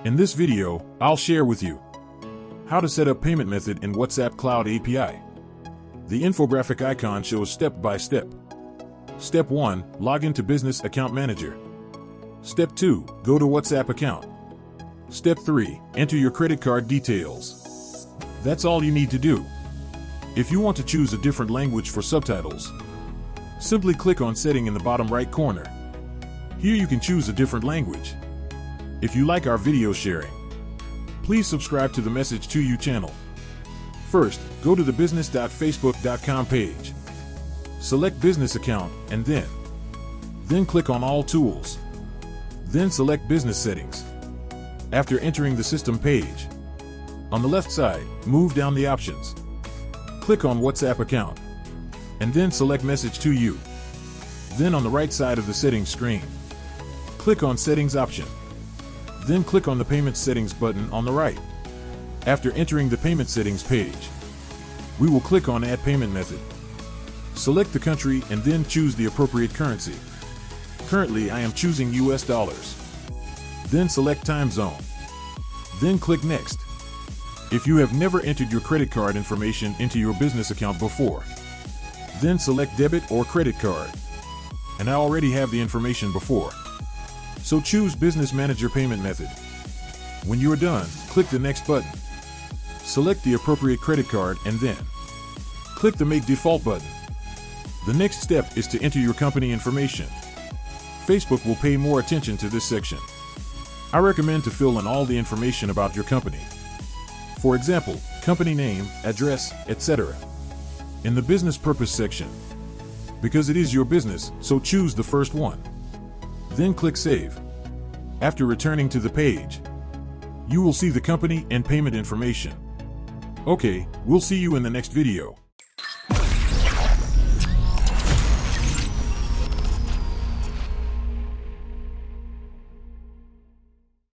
In this video, I'll share with you how to set up payment method in WhatsApp Cloud API. The infographic icon shows step by step. Step 1, log into Business Account Manager. Step 2, go to WhatsApp account. Step 3, enter your credit card details. That's all you need to do. If you want to choose a different language for subtitles, simply click on Setting in the bottom right corner. Here you can choose a different language. If you like our video sharing, please subscribe to the Message to You channel. First, go to the business.facebook.com page. Select Business Account and then click on All Tools. Then select Business Settings. After entering the system page, on the left side, move down the options. Click on WhatsApp account and then select Message to You. Then on the right side of the settings screen, click on Settings option. Then click on the Payment Settings button on the right. After entering the Payment Settings page, we will click on Add Payment Method. Select the country and then choose the appropriate currency. Currently, I am choosing US dollars. Then select Time Zone. Then click Next. If you have never entered your credit card information into your business account before, then select Debit or Credit Card. And I already have the information before, so choose Business Manager Payment Method. When you are done, click the Next button. Select the appropriate credit card and then click the Make Default button. The next step is to enter your company information. Facebook will pay more attention to this section. I recommend to fill in all the information about your company. For example, company name, address, etc. in the Business Purpose section. Because it is your business, so choose the first one. Then click Save. After returning to the page, you will see the company and payment information. Okay, we'll see you in the next video.